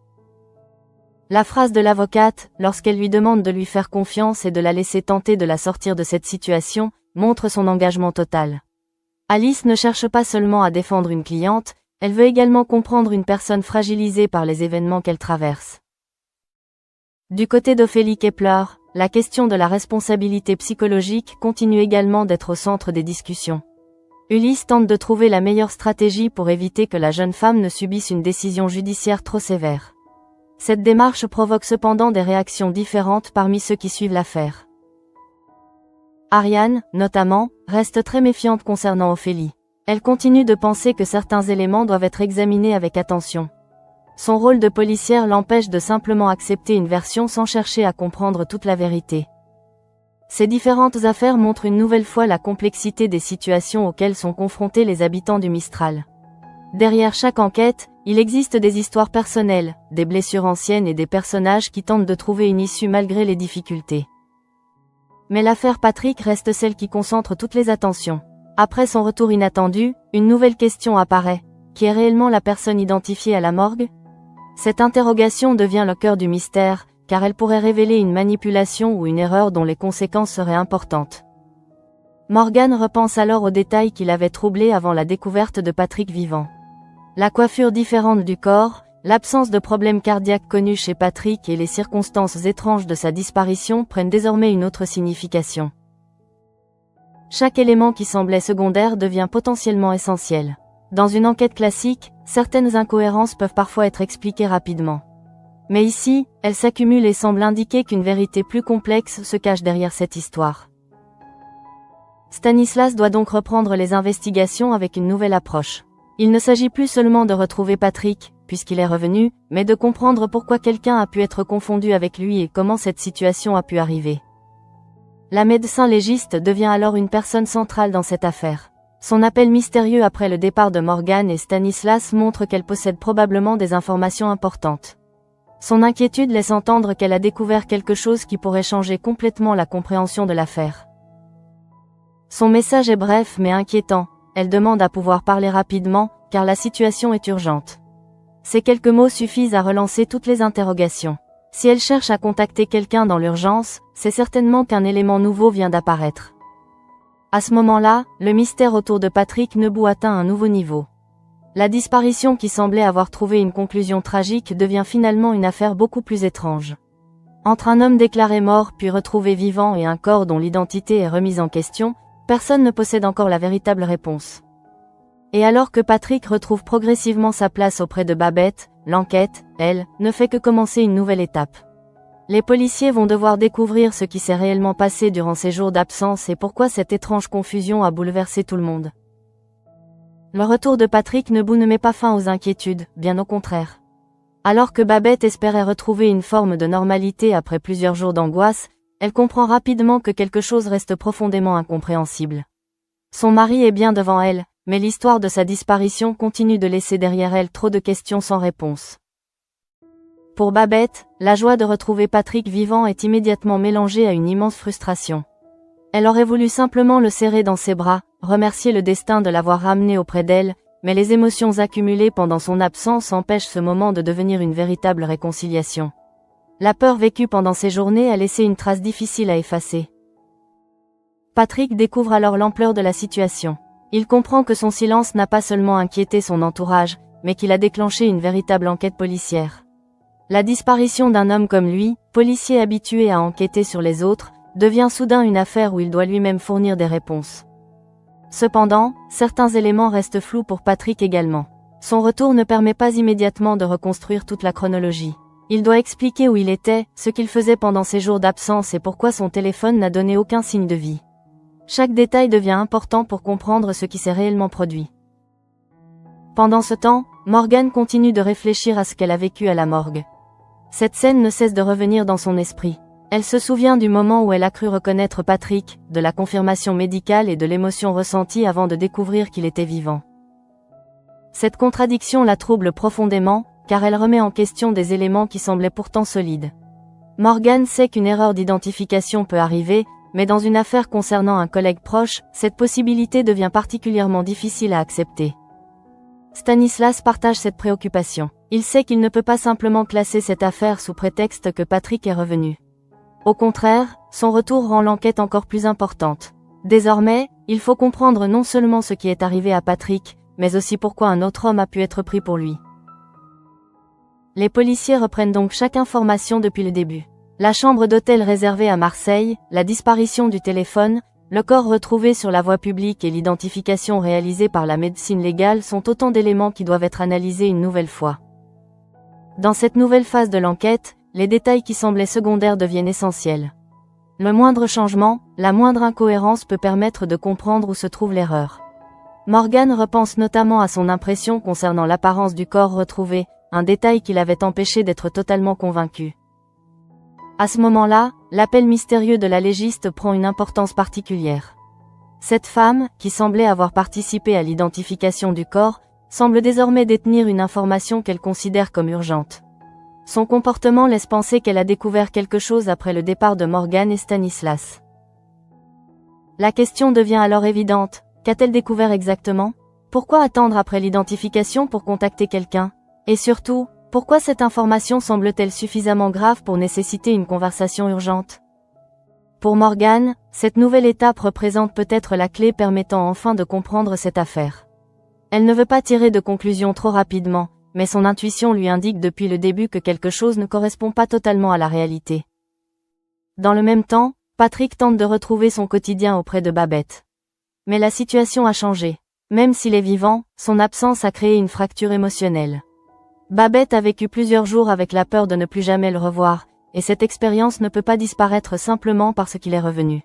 La phrase de l'avocate, lorsqu'elle lui demande de lui faire confiance et de la laisser tenter de la sortir de cette situation, montre son engagement total. Alice ne cherche pas seulement à défendre une cliente, elle veut également comprendre une personne fragilisée par les événements qu'elle traverse. Du côté d'Ophélie Kepler, la question de la responsabilité psychologique continue également d'être au centre des discussions. Ulysse tente de trouver la meilleure stratégie pour éviter que la jeune femme ne subisse une décision judiciaire trop sévère. Cette démarche provoque cependant des réactions différentes parmi ceux qui suivent l'affaire. Ariane, notamment, reste très méfiante concernant Ophélie. Elle continue de penser que certains éléments doivent être examinés avec attention. Son rôle de policière l'empêche de simplement accepter une version sans chercher à comprendre toute la vérité. Ces différentes affaires montrent une nouvelle fois la complexité des situations auxquelles sont confrontés les habitants du Mistral. Derrière chaque enquête, il existe des histoires personnelles, des blessures anciennes et des personnages qui tentent de trouver une issue malgré les difficultés. Mais l'affaire Patrick reste celle qui concentre toutes les attentions. Après son retour inattendu, une nouvelle question apparaît. Qui est réellement la personne identifiée à la morgue ? Cette interrogation devient le cœur du mystère, car elle pourrait révéler une manipulation ou une erreur dont les conséquences seraient importantes. Morgan repense alors aux détails qui l'avaient troublé avant la découverte de Patrick vivant. La coiffure différente du corps, l'absence de problèmes cardiaques connus chez Patrick et les circonstances étranges de sa disparition prennent désormais une autre signification. Chaque élément qui semblait secondaire devient potentiellement essentiel. Dans une enquête classique, certaines incohérences peuvent parfois être expliquées rapidement. Mais ici, elles s'accumulent et semblent indiquer qu'une vérité plus complexe se cache derrière cette histoire. Stanislas doit donc reprendre les investigations avec une nouvelle approche. Il ne s'agit plus seulement de retrouver Patrick, puisqu'il est revenu, mais de comprendre pourquoi quelqu'un a pu être confondu avec lui et comment cette situation a pu arriver. La médecin légiste devient alors une personne centrale dans cette affaire. Son appel mystérieux après le départ de Morgan et Stanislas montre qu'elle possède probablement des informations importantes. Son inquiétude laisse entendre qu'elle a découvert quelque chose qui pourrait changer complètement la compréhension de l'affaire. Son message est bref mais inquiétant. Elle demande à pouvoir parler rapidement, car la situation est urgente. Ces quelques mots suffisent à relancer toutes les interrogations. Si elle cherche à contacter quelqu'un dans l'urgence, c'est certainement qu'un élément nouveau vient d'apparaître. À ce moment-là, le mystère autour de Patrick Nebou atteint un nouveau niveau. La disparition qui semblait avoir trouvé une conclusion tragique devient finalement une affaire beaucoup plus étrange. Entre un homme déclaré mort puis retrouvé vivant et un corps dont l'identité est remise en question, personne ne possède encore la véritable réponse. Et alors que Patrick retrouve progressivement sa place auprès de Babette, l'enquête, elle, ne fait que commencer une nouvelle étape. Les policiers vont devoir découvrir ce qui s'est réellement passé durant ces jours d'absence et pourquoi cette étrange confusion a bouleversé tout le monde. Le retour de Patrick Nebout ne met pas fin aux inquiétudes, bien au contraire. Alors que Babette espérait retrouver une forme de normalité après plusieurs jours d'angoisse, elle comprend rapidement que quelque chose reste profondément incompréhensible. Son mari est bien devant elle, mais l'histoire de sa disparition continue de laisser derrière elle trop de questions sans réponse. Pour Babette, la joie de retrouver Patrick vivant est immédiatement mélangée à une immense frustration. Elle aurait voulu simplement le serrer dans ses bras, remercier le destin de l'avoir ramené auprès d'elle, mais les émotions accumulées pendant son absence empêchent ce moment de devenir une véritable réconciliation. La peur vécue pendant ces journées a laissé une trace difficile à effacer. Patrick découvre alors l'ampleur de la situation. Il comprend que son silence n'a pas seulement inquiété son entourage, mais qu'il a déclenché une véritable enquête policière. La disparition d'un homme comme lui, policier habitué à enquêter sur les autres, devient soudain une affaire où il doit lui-même fournir des réponses. Cependant, certains éléments restent flous pour Patrick également. Son retour ne permet pas immédiatement de reconstruire toute la chronologie. Il doit expliquer où il était, ce qu'il faisait pendant ses jours d'absence et pourquoi son téléphone n'a donné aucun signe de vie. Chaque détail devient important pour comprendre ce qui s'est réellement produit. Pendant ce temps, Morgane continue de réfléchir à ce qu'elle a vécu à la morgue. Cette scène ne cesse de revenir dans son esprit. Elle se souvient du moment où elle a cru reconnaître Patrick, de la confirmation médicale et de l'émotion ressentie avant de découvrir qu'il était vivant. Cette contradiction la trouble profondément, car elle remet en question des éléments qui semblaient pourtant solides. Morgane sait qu'une erreur d'identification peut arriver, mais dans une affaire concernant un collègue proche, cette possibilité devient particulièrement difficile à accepter. Stanislas partage cette préoccupation. Il sait qu'il ne peut pas simplement classer cette affaire sous prétexte que Patrick est revenu. Au contraire, son retour rend l'enquête encore plus importante. Désormais, il faut comprendre non seulement ce qui est arrivé à Patrick, mais aussi pourquoi un autre homme a pu être pris pour lui. Les policiers reprennent donc chaque information depuis le début. La chambre d'hôtel réservée à Marseille, la disparition du téléphone, le corps retrouvé sur la voie publique et l'identification réalisée par la médecine légale sont autant d'éléments qui doivent être analysés une nouvelle fois. Dans cette nouvelle phase de l'enquête, les détails qui semblaient secondaires deviennent essentiels. Le moindre changement, la moindre incohérence peut permettre de comprendre où se trouve l'erreur. Morgane repense notamment à son impression concernant l'apparence du corps retrouvé, un détail qui l'avait empêché d'être totalement convaincu. À ce moment-là, l'appel mystérieux de la légiste prend une importance particulière. Cette femme, qui semblait avoir participé à l'identification du corps, semble désormais détenir une information qu'elle considère comme urgente. Son comportement laisse penser qu'elle a découvert quelque chose après le départ de Morgane et Stanislas. La question devient alors évidente, qu'a-t-elle découvert exactement? Pourquoi attendre après l'identification pour contacter quelqu'un? Et surtout, pourquoi cette information semble-t-elle suffisamment grave pour nécessiter une conversation urgente? Pour Morgane, cette nouvelle étape représente peut-être la clé permettant enfin de comprendre cette affaire. Elle ne veut pas tirer de conclusions trop rapidement, mais son intuition lui indique depuis le début que quelque chose ne correspond pas totalement à la réalité. Dans le même temps, Patrick tente de retrouver son quotidien auprès de Babette. Mais la situation a changé. Même s'il est vivant, son absence a créé une fracture émotionnelle. Babette a vécu plusieurs jours avec la peur de ne plus jamais le revoir, et cette expérience ne peut pas disparaître simplement parce qu'il est revenu.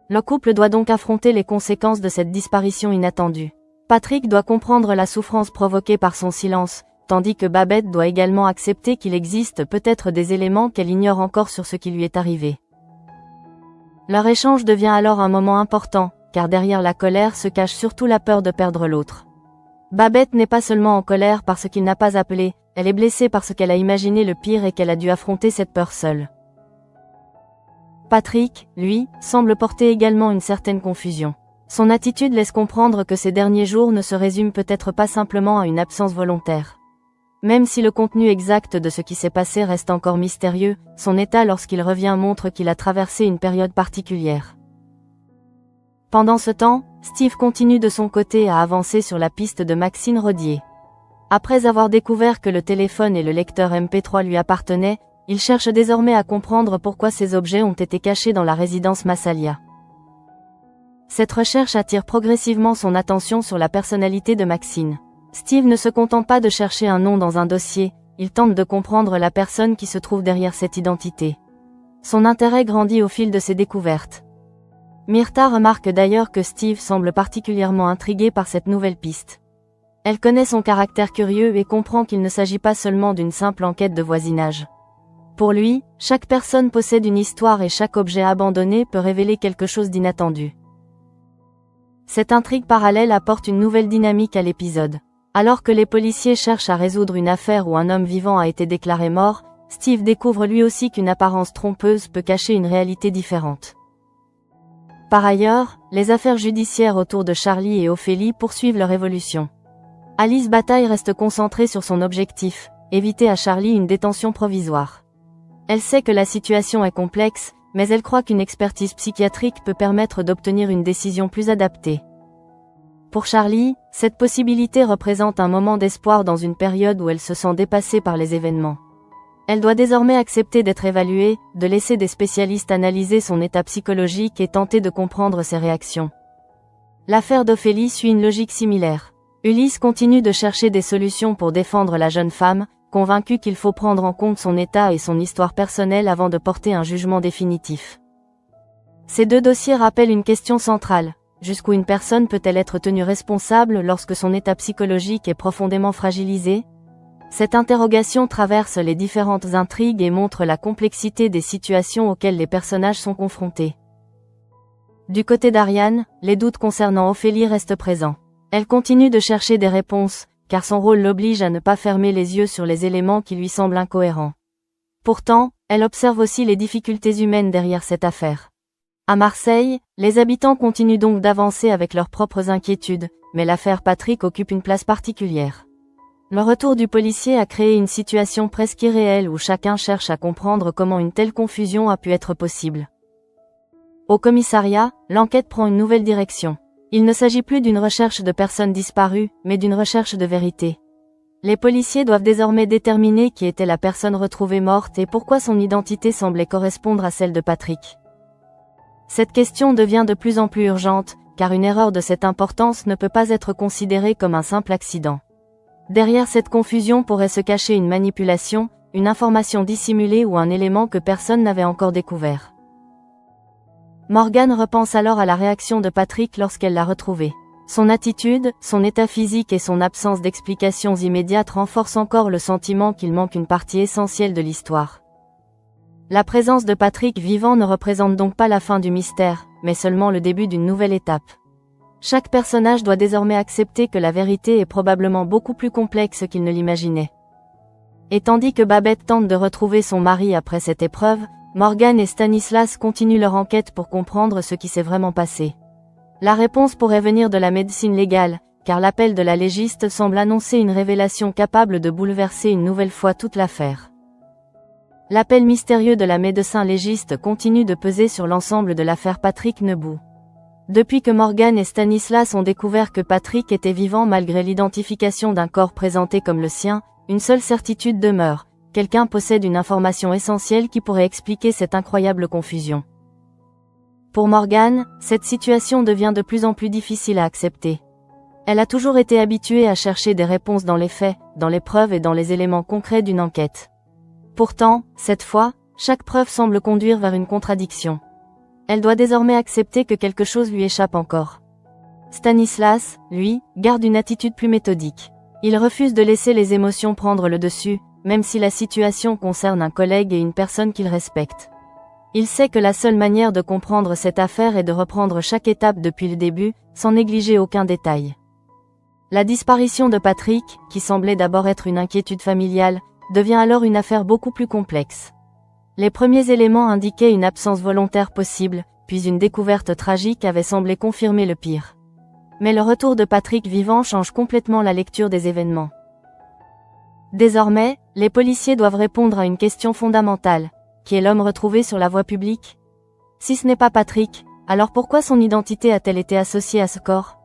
Le couple doit donc affronter les conséquences de cette disparition inattendue. Patrick doit comprendre la souffrance provoquée par son silence, tandis que Babette doit également accepter qu'il existe peut-être des éléments qu'elle ignore encore sur ce qui lui est arrivé. Leur échange devient alors un moment important, car derrière la colère se cache surtout la peur de perdre l'autre. Babette n'est pas seulement en colère parce qu'il n'a pas appelé, elle est blessée parce qu'elle a imaginé le pire et qu'elle a dû affronter cette peur seule. Patrick, lui, semble porter également une certaine confusion. Son attitude laisse comprendre que ces derniers jours ne se résument peut-être pas simplement à une absence volontaire. Même si le contenu exact de ce qui s'est passé reste encore mystérieux, son état lorsqu'il revient montre qu'il a traversé une période particulière. Pendant ce temps, Steve continue de son côté à avancer sur la piste de Maxine Rodier. Après avoir découvert que le téléphone et le lecteur MP3 lui appartenaient, il cherche désormais à comprendre pourquoi ces objets ont été cachés dans la résidence Massalia. Cette recherche attire progressivement son attention sur la personnalité de Maxine. Steve ne se contente pas de chercher un nom dans un dossier, il tente de comprendre la personne qui se trouve derrière cette identité. Son intérêt grandit au fil de ses découvertes. Myrta remarque d'ailleurs que Steve semble particulièrement intrigué par cette nouvelle piste. Elle connaît son caractère curieux et comprend qu'il ne s'agit pas seulement d'une simple enquête de voisinage. Pour lui, chaque personne possède une histoire et chaque objet abandonné peut révéler quelque chose d'inattendu. Cette intrigue parallèle apporte une nouvelle dynamique à l'épisode. Alors que les policiers cherchent à résoudre une affaire où un homme vivant a été déclaré mort, Steve découvre lui aussi qu'une apparence trompeuse peut cacher une réalité différente. Par ailleurs, les affaires judiciaires autour de Charlie et Ophélie poursuivent leur évolution. Alice Bataille reste concentrée sur son objectif, éviter à Charlie une détention provisoire. Elle sait que la situation est complexe, mais elle croit qu'une expertise psychiatrique peut permettre d'obtenir une décision plus adaptée. Pour Charlie, cette possibilité représente un moment d'espoir dans une période où elle se sent dépassée par les événements. Elle doit désormais accepter d'être évaluée, de laisser des spécialistes analyser son état psychologique et tenter de comprendre ses réactions. L'affaire d'Ophélie suit une logique similaire. Ulysse continue de chercher des solutions pour défendre la jeune femme, convaincue qu'il faut prendre en compte son état et son histoire personnelle avant de porter un jugement définitif. Ces deux dossiers rappellent une question centrale. Jusqu'où une personne peut-elle être tenue responsable lorsque son état psychologique est profondément fragilisé? Cette interrogation traverse les différentes intrigues et montre la complexité des situations auxquelles les personnages sont confrontés. Du côté d'Ariane, les doutes concernant Ophélie restent présents. Elle continue de chercher des réponses, car son rôle l'oblige à ne pas fermer les yeux sur les éléments qui lui semblent incohérents. Pourtant, elle observe aussi les difficultés humaines derrière cette affaire. À Marseille, les habitants continuent donc d'avancer avec leurs propres inquiétudes, mais l'affaire Patrick occupe une place particulière. Le retour du policier a créé une situation presque irréelle où chacun cherche à comprendre comment une telle confusion a pu être possible. Au commissariat, l'enquête prend une nouvelle direction. Il ne s'agit plus d'une recherche de personnes disparues, mais d'une recherche de vérité. Les policiers doivent désormais déterminer qui était la personne retrouvée morte et pourquoi son identité semblait correspondre à celle de Patrick. Cette question devient de plus en plus urgente, car une erreur de cette importance ne peut pas être considérée comme un simple accident. Derrière cette confusion pourrait se cacher une manipulation, une information dissimulée ou un élément que personne n'avait encore découvert. Morgane repense alors à la réaction de Patrick lorsqu'elle l'a retrouvé. Son attitude, son état physique et son absence d'explications immédiates renforcent encore le sentiment qu'il manque une partie essentielle de l'histoire. La présence de Patrick vivant ne représente donc pas la fin du mystère, mais seulement le début d'une nouvelle étape. Chaque personnage doit désormais accepter que la vérité est probablement beaucoup plus complexe qu'il ne l'imaginait. Et tandis que Babette tente de retrouver son mari après cette épreuve, Morgane et Stanislas continuent leur enquête pour comprendre ce qui s'est vraiment passé. La réponse pourrait venir de la médecine légale, car l'appel de la légiste semble annoncer une révélation capable de bouleverser une nouvelle fois toute l'affaire. L'appel mystérieux de la médecin légiste continue de peser sur l'ensemble de l'affaire Patrick Nebout. Depuis que Morgane et Stanislas ont découvert que Patrick était vivant malgré l'identification d'un corps présenté comme le sien, une seule certitude demeure. Quelqu'un possède une information essentielle qui pourrait expliquer cette incroyable confusion. Pour Morgane, cette situation devient de plus en plus difficile à accepter. Elle a toujours été habituée à chercher des réponses dans les faits, dans les preuves et dans les éléments concrets d'une enquête. Pourtant, cette fois, chaque preuve semble conduire vers une contradiction. Elle doit désormais accepter que quelque chose lui échappe encore. Stanislas, lui, garde une attitude plus méthodique. Il refuse de laisser les émotions prendre le dessus, même si la situation concerne un collègue et une personne qu'il respecte. Il sait que la seule manière de comprendre cette affaire est de reprendre chaque étape depuis le début, sans négliger aucun détail. La disparition de Patrick, qui semblait d'abord être une inquiétude familiale, devient alors une affaire beaucoup plus complexe. Les premiers éléments indiquaient une absence volontaire possible, puis une découverte tragique avait semblé confirmer le pire. Mais le retour de Patrick vivant change complètement la lecture des événements. Désormais, les policiers doivent répondre à une question fondamentale. Qui est l'homme retrouvé sur la voie publique? Si ce n'est pas Patrick, alors pourquoi son identité a-t-elle été associée à ce corps?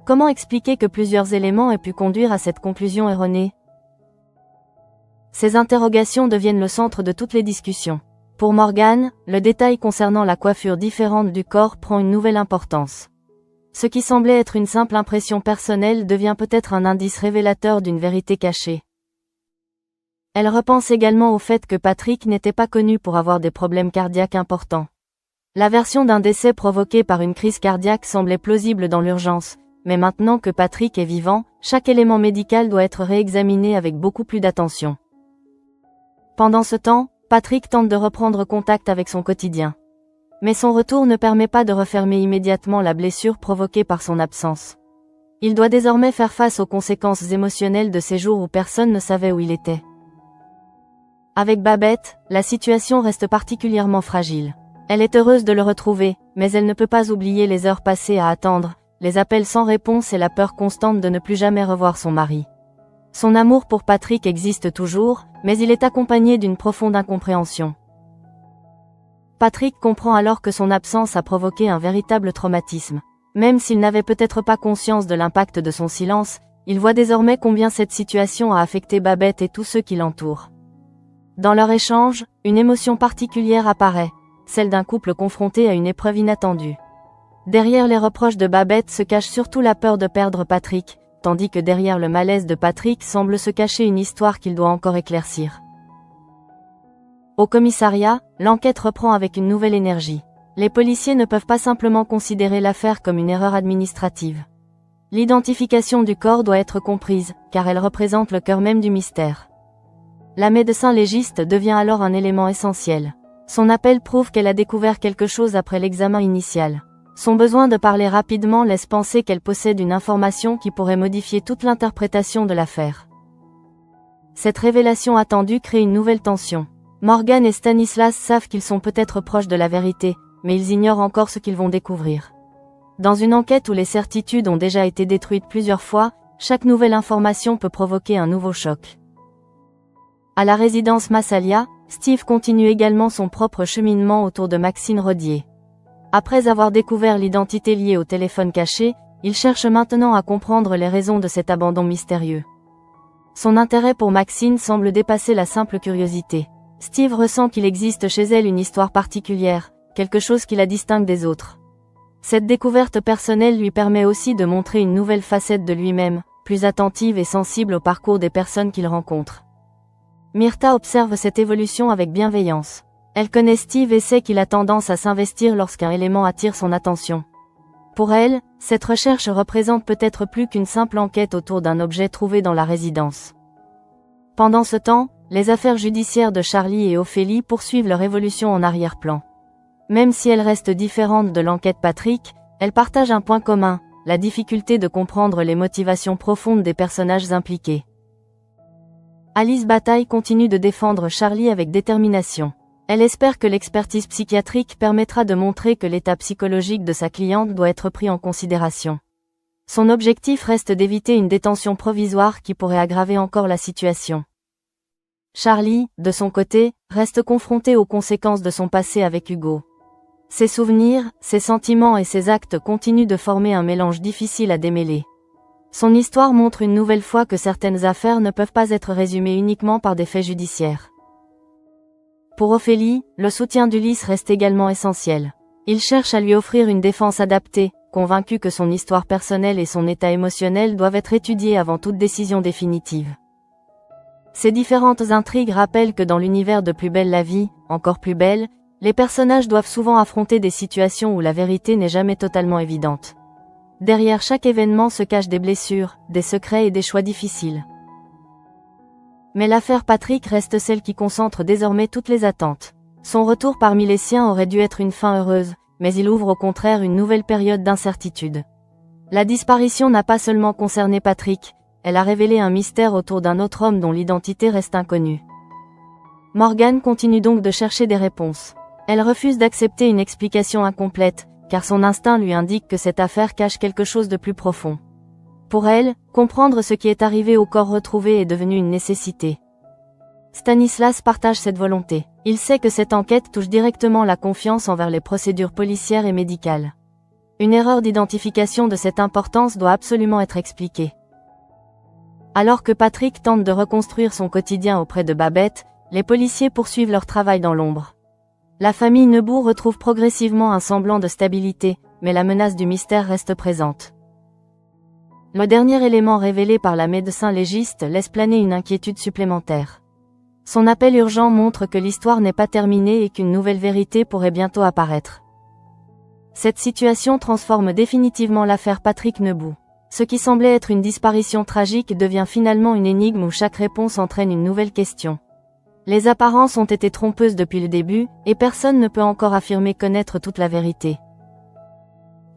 Comment expliquer que plusieurs éléments aient pu conduire à cette conclusion erronée? Ces interrogations deviennent le centre de toutes les discussions. Pour Morgane, le détail concernant la coiffure différente du corps prend une nouvelle importance. Ce qui semblait être une simple impression personnelle devient peut-être un indice révélateur d'une vérité cachée. Elle repense également au fait que Patrick n'était pas connu pour avoir des problèmes cardiaques importants. La version d'un décès provoqué par une crise cardiaque semblait plausible dans l'urgence, mais maintenant que Patrick est vivant, chaque élément médical doit être réexaminé avec beaucoup plus d'attention. Pendant ce temps, Patrick tente de reprendre contact avec son quotidien. Mais son retour ne permet pas de refermer immédiatement la blessure provoquée par son absence. Il doit désormais faire face aux conséquences émotionnelles de ces jours où personne ne savait où il était. Avec Babette, la situation reste particulièrement fragile. Elle est heureuse de le retrouver, mais elle ne peut pas oublier les heures passées à attendre, les appels sans réponse et la peur constante de ne plus jamais revoir son mari. Son amour pour Patrick existe toujours, mais il est accompagné d'une profonde incompréhension. Patrick comprend alors que son absence a provoqué un véritable traumatisme. Même s'il n'avait peut-être pas conscience de l'impact de son silence, il voit désormais combien cette situation a affecté Babette et tous ceux qui l'entourent. Dans leur échange, une émotion particulière apparaît, celle d'un couple confronté à une épreuve inattendue. Derrière les reproches de Babette se cache surtout la peur de perdre Patrick, tandis que derrière le malaise de Patrick semble se cacher une histoire qu'il doit encore éclaircir. Au commissariat, l'enquête reprend avec une nouvelle énergie. Les policiers ne peuvent pas simplement considérer l'affaire comme une erreur administrative. L'identification du corps doit être comprise, car elle représente le cœur même du mystère. La médecin légiste devient alors un élément essentiel. Son appel prouve qu'elle a découvert quelque chose après l'examen initial. Son besoin de parler rapidement laisse penser qu'elle possède une information qui pourrait modifier toute l'interprétation de l'affaire. Cette révélation attendue crée une nouvelle tension. Morgan et Stanislas savent qu'ils sont peut-être proches de la vérité, mais ils ignorent encore ce qu'ils vont découvrir. Dans une enquête où les certitudes ont déjà été détruites plusieurs fois, chaque nouvelle information peut provoquer un nouveau choc. À la résidence Massalia, Steve continue également son propre cheminement autour de Maxine Rodier. Après avoir découvert l'identité liée au téléphone caché, il cherche maintenant à comprendre les raisons de cet abandon mystérieux. Son intérêt pour Maxine semble dépasser la simple curiosité. Steve ressent qu'il existe chez elle une histoire particulière, quelque chose qui la distingue des autres. Cette découverte personnelle lui permet aussi de montrer une nouvelle facette de lui-même, plus attentive et sensible au parcours des personnes qu'il rencontre. Myrta observe cette évolution avec bienveillance. Elle connaît Steve et sait qu'il a tendance à s'investir lorsqu'un élément attire son attention. Pour elle, cette recherche représente peut-être plus qu'une simple enquête autour d'un objet trouvé dans la résidence. Pendant ce temps, les affaires judiciaires de Charlie et Ophélie poursuivent leur évolution en arrière-plan. Même si elles restent différentes de l'enquête Patrick, elles partagent un point commun, la difficulté de comprendre les motivations profondes des personnages impliqués. Alice Bataille continue de défendre Charlie avec détermination. Elle espère que l'expertise psychiatrique permettra de montrer que l'état psychologique de sa cliente doit être pris en considération. Son objectif reste d'éviter une détention provisoire qui pourrait aggraver encore la situation. Charlie, de son côté, reste confronté aux conséquences de son passé avec Hugo. Ses souvenirs, ses sentiments et ses actes continuent de former un mélange difficile à démêler. Son histoire montre une nouvelle fois que certaines affaires ne peuvent pas être résumées uniquement par des faits judiciaires. Pour Ophélie, le soutien d'Ulysse reste également essentiel. Il cherche à lui offrir une défense adaptée, convaincu que son histoire personnelle et son état émotionnel doivent être étudiés avant toute décision définitive. Ces différentes intrigues rappellent que dans l'univers de Plus belle la vie, encore plus belle, les personnages doivent souvent affronter des situations où la vérité n'est jamais totalement évidente. Derrière chaque événement se cachent des blessures, des secrets et des choix difficiles. Mais l'affaire Patrick reste celle qui concentre désormais toutes les attentes. Son retour parmi les siens aurait dû être une fin heureuse, mais il ouvre au contraire une nouvelle période d'incertitude. La disparition n'a pas seulement concerné Patrick, elle a révélé un mystère autour d'un autre homme dont l'identité reste inconnue. Morgan continue donc de chercher des réponses. Elle refuse d'accepter une explication incomplète, car son instinct lui indique que cette affaire cache quelque chose de plus profond. Pour elle, comprendre ce qui est arrivé au corps retrouvé est devenu une nécessité. Stanislas partage cette volonté. Il sait que cette enquête touche directement la confiance envers les procédures policières et médicales. Une erreur d'identification de cette importance doit absolument être expliquée. Alors que Patrick tente de reconstruire son quotidien auprès de Babette, les policiers poursuivent leur travail dans l'ombre. La famille Nebout retrouve progressivement un semblant de stabilité, mais la menace du mystère reste présente. Le dernier élément révélé par la médecin légiste laisse planer une inquiétude supplémentaire. Son appel urgent montre que l'histoire n'est pas terminée et qu'une nouvelle vérité pourrait bientôt apparaître. Cette situation transforme définitivement l'affaire Patrick Nebout. Ce qui semblait être une disparition tragique devient finalement une énigme où chaque réponse entraîne une nouvelle question. Les apparences ont été trompeuses depuis le début, et personne ne peut encore affirmer connaître toute la vérité.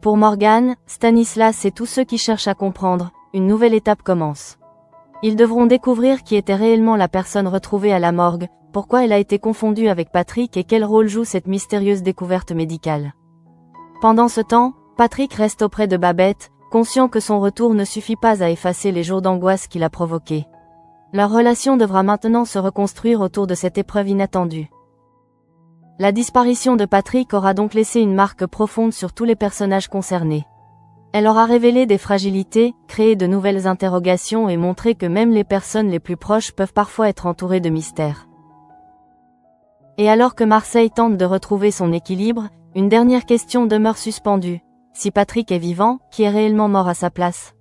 Pour Morgan, Stanislas et tous ceux qui cherchent à comprendre, une nouvelle étape commence. Ils devront découvrir qui était réellement la personne retrouvée à la morgue, pourquoi elle a été confondue avec Patrick et quel rôle joue cette mystérieuse découverte médicale. Pendant ce temps, Patrick reste auprès de Babette, conscient que son retour ne suffit pas à effacer les jours d'angoisse qu'il a provoqués. Leur relation devra maintenant se reconstruire autour de cette épreuve inattendue. La disparition de Patrick aura donc laissé une marque profonde sur tous les personnages concernés. Elle aura révélé des fragilités, créé de nouvelles interrogations et montré que même les personnes les plus proches peuvent parfois être entourées de mystères. Et alors que Marseille tente de retrouver son équilibre, une dernière question demeure suspendue. Si Patrick est vivant, qui est réellement mort à sa place ?